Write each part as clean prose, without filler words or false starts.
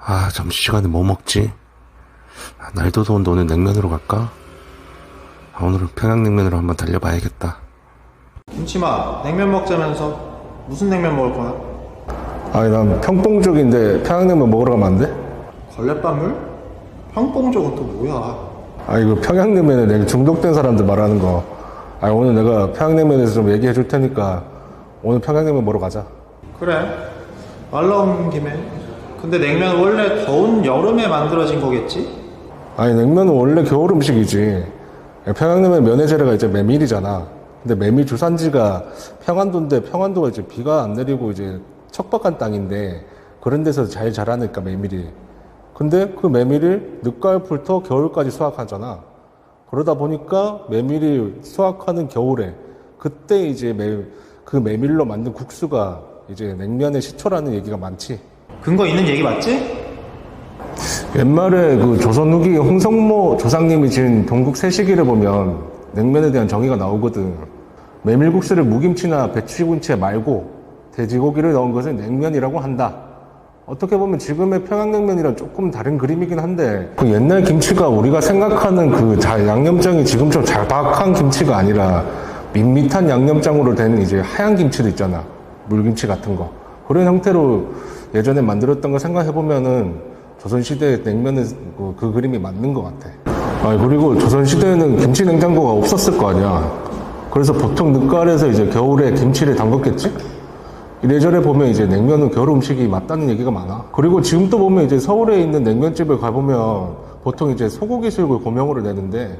아, 점심시간에 뭐 먹지? 날도 더운데 오늘 냉면으로 갈까? 오늘은 평양냉면으로 한번 달려봐야겠다. 김치마, 냉면 먹자면서 무슨 냉면 먹을 거야? 아니 난 평봉 쪽인데 평양냉면 먹으러 가면 안 돼? 걸레밥물? 평봉족은 또 뭐야? 아 이거 평양냉면에 내가 중독된 사람들 말하는 거. 아니 오늘 내가 평양냉면에서 좀 얘기해 줄 테니까 오늘 평양냉면 먹으러 가자. 그래, 말 나온 김에. 근데 냉면 원래 더운 여름에 만들어진 거겠지? 아니 냉면은 원래 겨울 음식이지. 평양냉면 면의 재료가 이제 메밀이잖아. 근데 메밀 주산지가 평안도인데 평안도가 이제 비가 안 내리고 이제 척박한 땅인데 그런 데서 잘 자라니까 메밀이. 근데 그 메밀을 늦가을부터 겨울까지 수확하잖아. 그러다 보니까 메밀이 수확하는 겨울에 그때 이제 그 메밀로 만든 국수가 이제 냉면의 시초라는 얘기가 많지. 근거 있는 얘기 맞지? 옛말에 그 조선 후기 홍성모 조상님이 지은 동국 세시기를 보면 냉면에 대한 정의가 나오거든. 메밀국수를 무김치나 배추김치 말고 돼지고기를 넣은 것을 냉면이라고 한다. 어떻게 보면 지금의 평양냉면이랑 조금 다른 그림이긴 한데 그 옛날 김치가 우리가 생각하는 그 양념장이 지금처럼 자박한 김치가 아니라 밋밋한 양념장으로 된 이제 하얀 김치도 있잖아. 물김치 같은 거. 그런 형태로 예전에 만들었던 거 생각해보면은 조선시대의 냉면은 그 그림이 맞는 것 같아. 그리고 조선시대에는 김치 냉장고가 없었을 거 아니야. 그래서 보통 늦가을에서 이제 겨울에 김치를 담갔겠지? 이래저래 보면 이제 냉면은 겨울 음식이 맞다는 얘기가 많아. 그리고 지금 또 보면 이제 서울에 있는 냉면집을 가보면 보통 이제 소고기 수육을 고명으로 내는데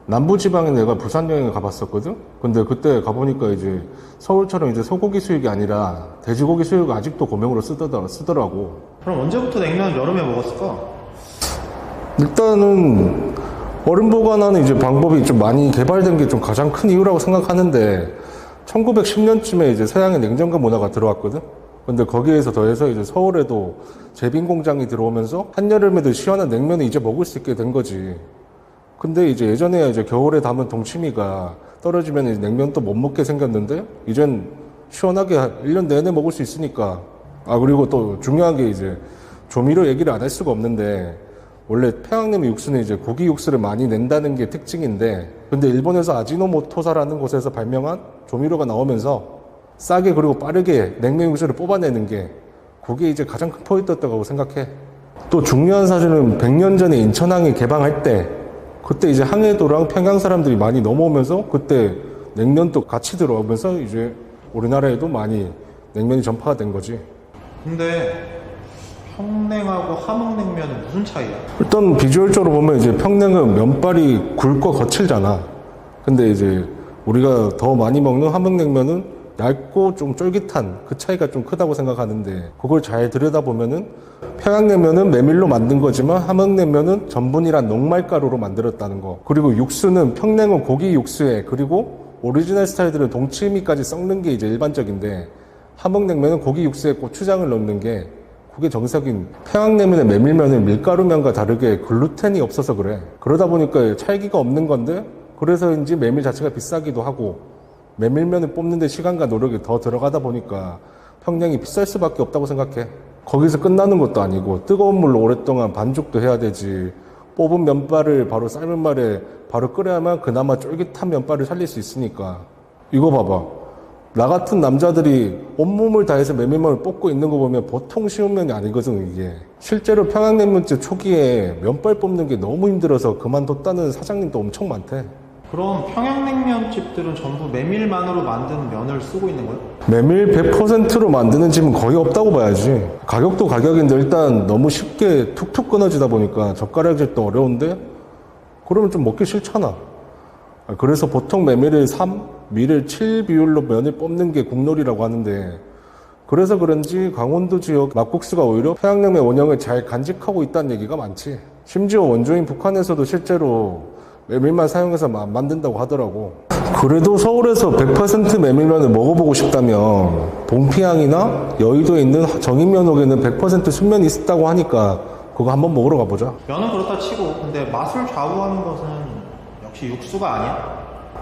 남부지방에 내가 부산 여행을 가봤었거든? 근데 그때 가보니까 이제 서울처럼 이제 소고기 수육이 아니라 돼지고기 수육을 아직도 고명으로 쓰더라고. 그럼 언제부터 냉면 여름에 먹었을까? 일단은 얼음 보관하는 이제 방법이 좀 많이 개발된 게 좀 가장 큰 이유라고 생각하는데 1910년쯤에 이제 서양의 냉장고 문화가 들어왔거든? 근데 거기에서 더해서 이제 서울에도 제빈 공장이 들어오면서 한여름에도 시원한 냉면을 이제 먹을 수 있게 된 거지. 근데 이제 예전에 이제 겨울에 담은 동치미가 떨어지면 이제 냉면도 못 먹게 생겼는데 이젠 시원하게 1년 내내 먹을 수 있으니까. 그리고 또 중요한 게 이제 조미료 얘기를 안 할 수가 없는데 원래 평양냉면 육수는 이제 고기 육수를 많이 낸다는 게 특징인데 근데 일본에서 아지노모토사라는 곳에서 발명한 조미료가 나오면서 싸게 그리고 빠르게 냉면 육수를 뽑아내는 게 그게 이제 가장 큰 포인트였다고 생각해. 또 중요한 사실은 100년 전에 인천항이 개방할 때 그때 이제 항해도랑 평양 사람들이 많이 넘어오면서 그때 냉면도 같이 들어오면서 이제 우리나라에도 많이 냉면이 전파가 된 거지. 근데 평냉하고 함흥냉면은 무슨 차이야? 일단 비주얼적으로 보면 이제 평냉은 면발이 굵고 거칠잖아. 근데 이제 우리가 더 많이 먹는 함흥냉면은 얇고 좀 쫄깃한 그 차이가 좀 크다고 생각하는데 그걸 잘 들여다보면은 평양냉면은 메밀로 만든 거지만 함흥냉면은 전분이란 녹말가루로 만들었다는 거. 그리고 육수는 평냉은 고기 육수에 그리고 오리지널 스타일들은 동치미까지 섞는 게 이제 일반적인데 함흥냉면은 고기 육수에 고추장을 넣는 게 그게 정석인 평양냉면의 메밀면은 밀가루면과 다르게 글루텐이 없어서 그래. 그러다 보니까 찰기가 없는 건데 그래서인지 메밀 자체가 비싸기도 하고 메밀면을 뽑는 데 시간과 노력이 더 들어가다 보니까 평냉이 비쌀 수밖에 없다고 생각해. 거기서 끝나는 것도 아니고 뜨거운 물로 오랫동안 반죽도 해야 되지. 뽑은 면발을 바로 삶은 말에 바로 끓여야만 그나마 쫄깃한 면발을 살릴 수 있으니까. 이거 봐봐. 나 같은 남자들이 온몸을 다해서 메밀면을 뽑고 있는 거 보면 보통 쉬운 면이 아니거든 이게. 실제로 평양냉면집 초기에 면발 뽑는 게 너무 힘들어서 그만뒀다는 사장님도 엄청 많대. 그럼 평양냉면 집들은 전부 메밀만으로 만든 면을 쓰고 있는 거야? 메밀 100%로 만드는 집은 거의 없다고 봐야지. 가격도 가격인데 일단 너무 쉽게 툭툭 끊어지다 보니까 젓가락질도 어려운데 그러면 좀 먹기 싫잖아. 그래서 보통 메밀을 3, 밀을 7 비율로 면을 뽑는 게 국놀이라고 하는데 그래서 그런지 강원도 지역 막국수가 오히려 평양냉면 원형을 잘 간직하고 있다는 얘기가 많지. 심지어 원조인 북한에서도 실제로 메밀만 사용해서 만든다고 하더라고. 그래도 서울에서 100% 메밀면을 먹어보고 싶다면 봉피항이나 여의도에 있는 정인면옥에는 100% 순면이 있다고 하니까 그거 한번 먹으러 가보자. 면은 그렇다 치고 근데 맛을 좌우하는 것은 역시 육수가 아니야?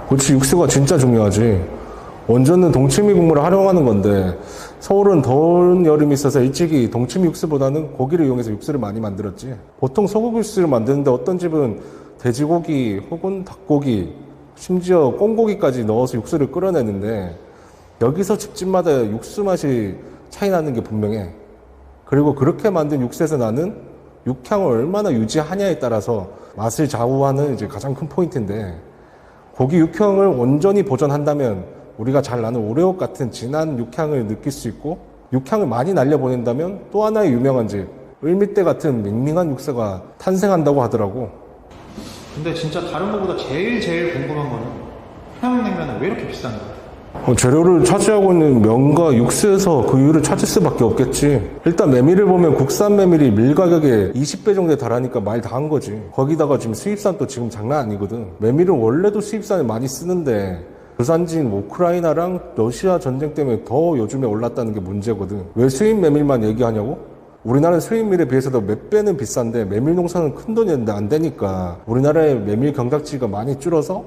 그렇지, 육수가 진짜 중요하지. 원전은 동치미 국물을 활용하는 건데 서울은 더운 여름이 있어서 일찍이 동치미 육수보다는 고기를 이용해서 육수를 많이 만들었지. 보통 소고기 육수를 만드는데 어떤 집은 돼지고기 혹은 닭고기, 심지어 꽁고기까지 넣어서 육수를 끓여내는데 여기서 집집마다 육수 맛이 차이 나는 게 분명해. 그리고 그렇게 만든 육수에서 나는 육향을 얼마나 유지하냐에 따라서 맛을 좌우하는 이제 가장 큰 포인트인데, 고기 육향을 온전히 보존한다면 우리가 잘 아는 오레오 같은 진한 육향을 느낄 수 있고, 육향을 많이 날려보낸다면 또 하나의 유명한 집 을밑대 같은 밍밍한 육수가 탄생한다고 하더라고. 근데 진짜 다른 거보다 제일 궁금한 거는 평양냉면은 왜 이렇게 비싼 거야? 재료를 차지하고 있는 면과 육수에서 그 이유를 찾을 수밖에 없겠지. 일단 메밀을 보면 국산 메밀이 밀 가격에 20배 정도에 달하니까 말 다 한 거지. 거기다가 지금 수입산도 지금 장난 아니거든. 메밀은 원래도 수입산을 많이 쓰는데 주산지인 우크라이나랑 러시아 전쟁 때문에 더 요즘에 올랐다는 게 문제거든. 왜 수입 메밀만 얘기하냐고? 우리나라는 수입 밀에 비해서도 몇 배는 비싼데 메밀 농사는 큰 돈이 안 되니까 우리나라의 메밀 경작지가 많이 줄어서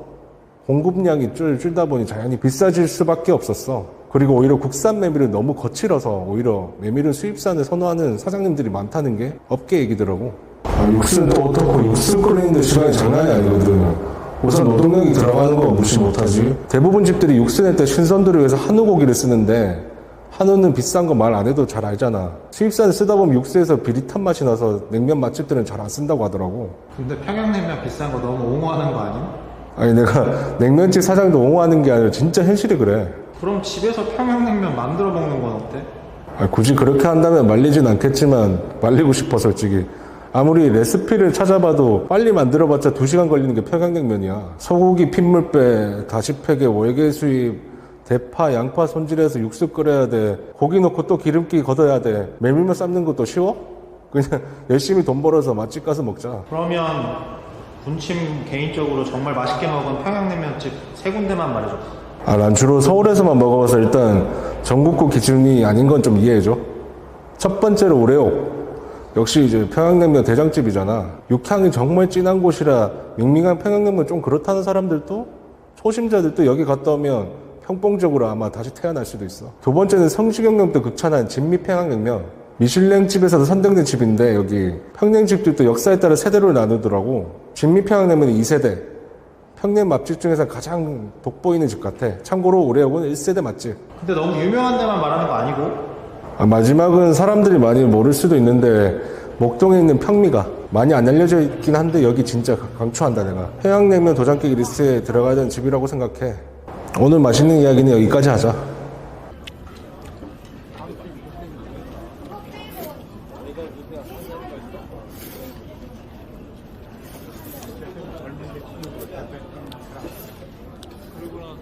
공급량이 줄다 보니 자연히 비싸질 수밖에 없었어. 그리고 오히려 국산 메밀은 너무 거칠어서 오히려 메밀은 수입산을 선호하는 사장님들이 많다는 게 업계 얘기더라고. 육수는 또 어떻고, 육수 끓이는데 시간이 장난이 아니거든. 우선 노동력이 들어가는 거 무시 못하지. 대부분 집들이 육수 낼 때 신선도를 위해서 한우 고기를 쓰는데 한우는 비싼 거 말 안 해도 잘 알잖아. 수입산을 쓰다 보면 육수에서 비릿한 맛이 나서 냉면 맛집들은 잘 안 쓴다고 하더라고. 근데 평양냉면 비싼 거 너무 옹호하는 거 아니야? 아니, 내가 냉면집 사장도 옹호하는 게 아니라 진짜 현실이 그래. 그럼 집에서 평양냉면 만들어 먹는 건 어때? 굳이 그렇게 한다면 말리진 않겠지만 말리고 싶어 솔직히. 아무리 레시피를 찾아봐도 빨리 만들어봤자 2시간 걸리는 게 평양냉면이야. 소고기 핏물 다시 팩에 월계 수입, 대파, 양파 손질해서 육수 끓여야 돼. 고기 넣고 또 기름기 걷어야 돼. 메밀면 삶는 것도 쉬워? 그냥 열심히 돈 벌어서 맛집 가서 먹자. 그러면 군침 개인적으로 정말 맛있게 먹은 평양냉면집 3군데만 말해줘. 난 주로 서울에서만 먹어봐서 일단 전국구 기준이 아닌 건 좀 이해해줘. 첫 번째로 오레오. 역시 이제 평양냉면 대장집이잖아. 육향이 정말 진한 곳이라 밍밍한 평양냉면 좀 그렇다는 사람들도, 초심자들도 여기 갔다 오면 평봉적으로 아마 다시 태어날 수도 있어. 두 번째는 성시경님도 극찬한 진미 평양냉면. 미슐랭집에서도 선정된 집인데 여기 평냉집들도 역사에 따라 세대로 나누더라고. 진미 평양냉면은 2세대. 평냉 맛집 중에서 가장 돋보이는 집 같아. 참고로 오레오는 1세대 맛집. 근데 너무 유명한 데만 말하는 거 아니고? 마지막은 사람들이 많이 모를 수도 있는데 목동에 있는 평미가 많이 안 알려져 있긴 한데 여기 진짜 강추한다 내가. 평양냉면 도장깨기 리스트에 들어가야 되는 집이라고 생각해. 오늘 맛있는 이야기는 여기까지 하자. 그리고 나서